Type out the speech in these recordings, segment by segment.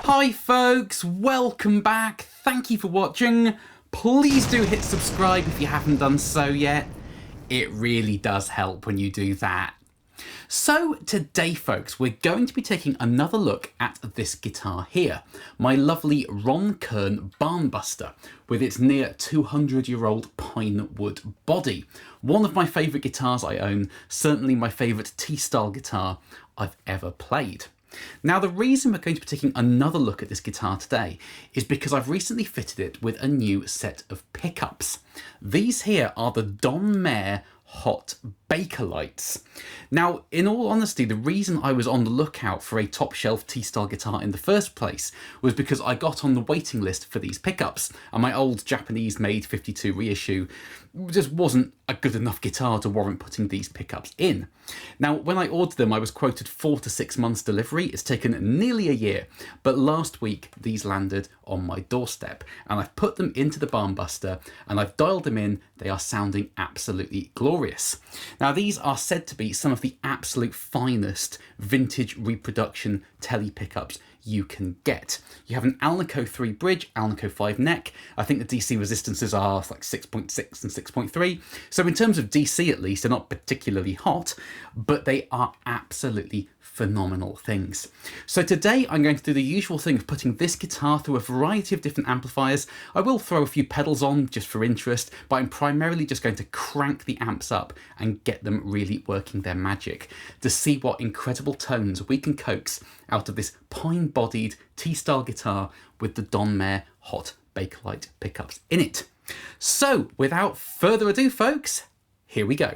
Hi folks, welcome back. Thank you for watching. Please do hit subscribe if you haven't done so yet. It really does help when you do that. So today folks, we're going to be taking another look at this guitar here, my lovely Ron Kirn Barnbuster with its near 200-year-old pine wood body. One of my favourite guitars I own, certainly my favourite T-style guitar I've ever played. Now the reason we're going to be taking another look at this guitar today is because I've recently fitted it with a new set of pickups. These here are the Don Mare Hot Bakelites. Now, in all honesty, the reason I was on the lookout for a top shelf T-style guitar in the first place was because I got on the waiting list for these pickups, and my old Japanese made 52 reissue just wasn't a good enough guitar to warrant putting these pickups in. Now, when I ordered them, I was quoted 4 to 6 months delivery. It's taken nearly a year, but last week these landed on my doorstep, and I've put them into the Barnbuster and I've dialed them in. They are sounding absolutely glorious. Now, these are said to be some of the absolute finest vintage reproduction tele pickups you can get. You have an Alnico 3 bridge, Alnico 5 neck. I think the DC resistances are like 6.6 and 6.3. So in terms of DC at least, they're not particularly hot, but they are absolutely phenomenal things. So today I'm going to do the usual thing of putting this guitar through a variety of different amplifiers. I will throw a few pedals on just for interest, but I'm primarily just going to crank the amps up and get them really working their magic to see what incredible tones we can coax out of this pine-bodied T-style guitar with the Don Mare Hot Bakelite pickups in it. So without further ado folks, here we go.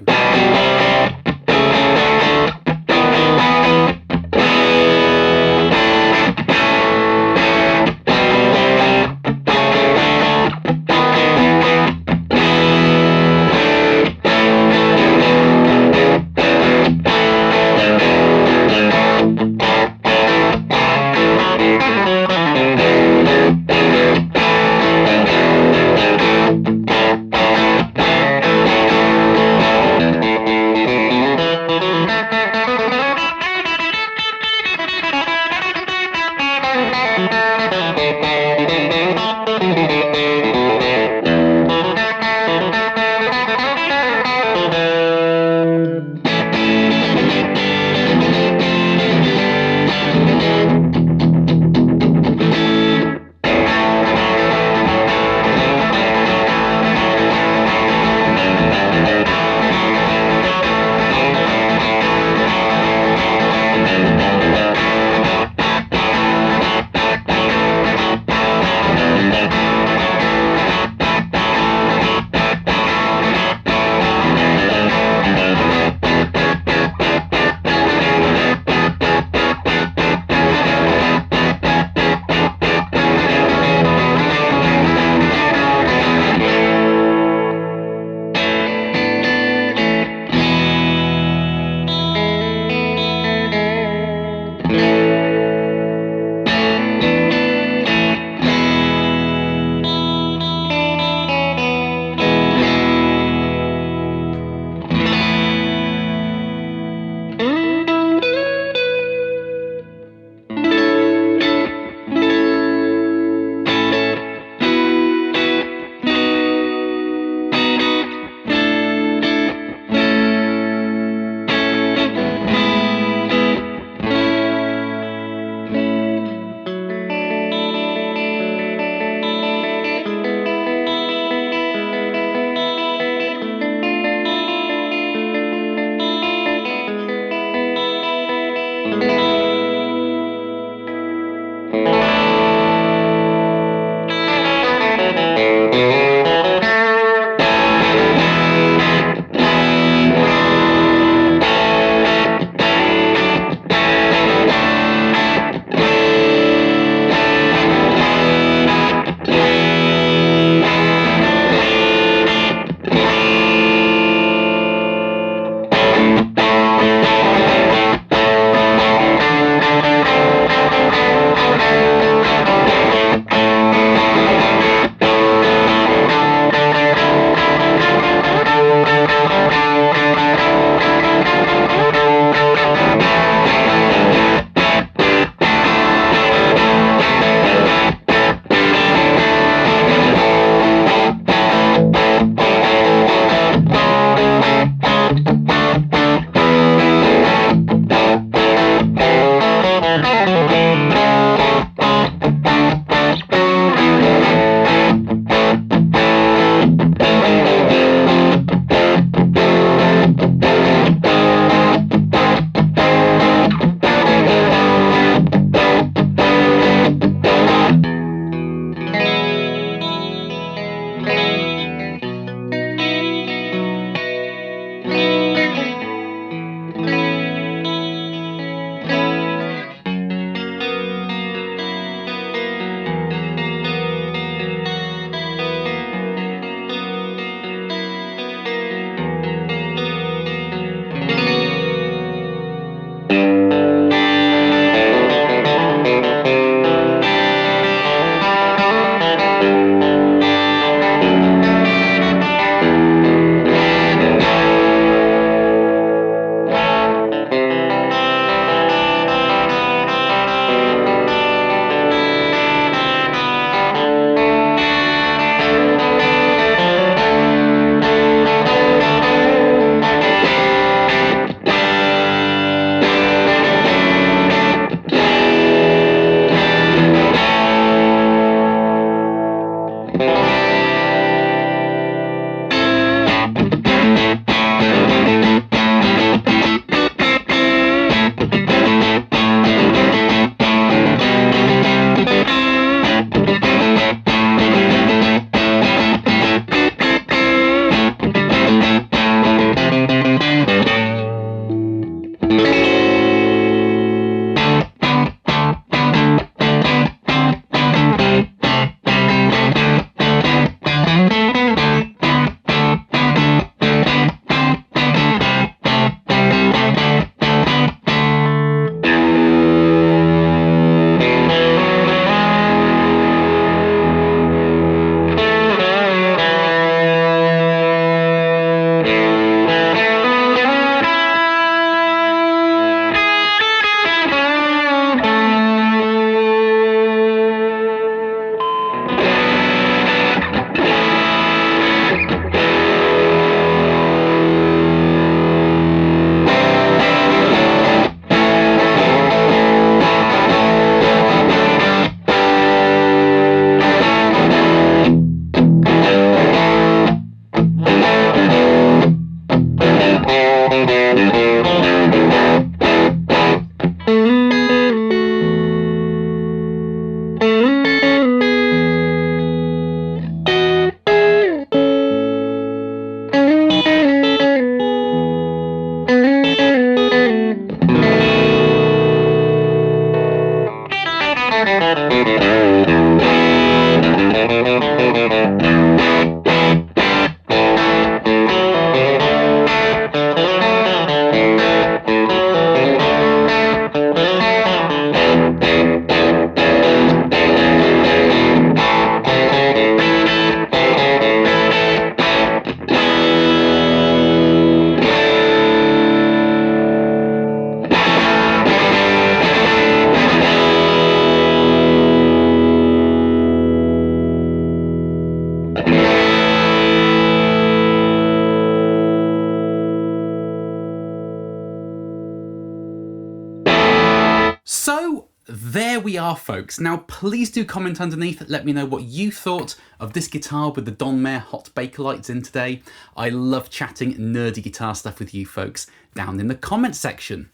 So there we are, folks. Now please do comment underneath, let me know what you thought of this guitar with the Don Mare Hot Bakelites in today. I love chatting nerdy guitar stuff with you folks down in the comment section.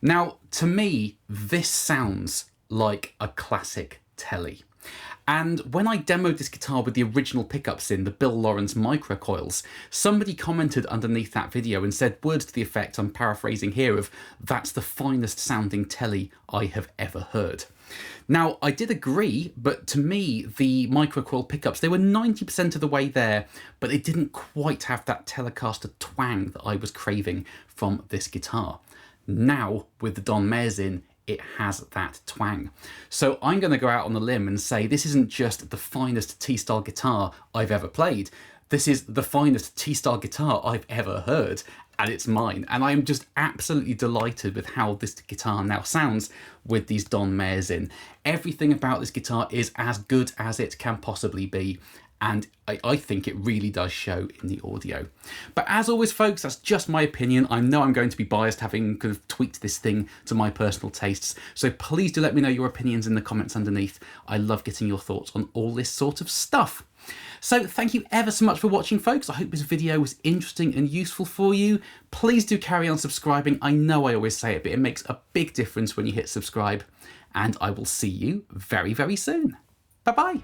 Now to me, this sounds like a classic Tele. And when I demoed this guitar with the original pickups in, the Bill Lawrence microcoils, somebody commented underneath that video and said words to the effect, I'm paraphrasing here, of "that's the finest sounding Tele I have ever heard." Now, I did agree, but to me, the microcoil pickups, they were 90% of the way there, but they didn't quite have that Telecaster twang that I was craving from this guitar. Now, with the Don Mares in, it has that twang. So I'm going to go out on the limb and say this isn't just the finest T-style guitar I've ever played. This is the finest T-style guitar I've ever heard, and it's mine. And I'm just absolutely delighted with how this guitar now sounds with these Don Mares in. Everything about this guitar is as good as it can possibly be. And I think it really does show in the audio. But as always, folks, that's just my opinion. I know I'm going to be biased, having kind of tweaked this thing to my personal tastes. So please do let me know your opinions in the comments underneath. I love getting your thoughts on all this sort of stuff. So thank you ever so much for watching, folks. I hope this video was interesting and useful for you. Please do carry on subscribing. I know I always say it, but it makes a big difference when you hit subscribe. And I will see you very, very soon. Bye-bye.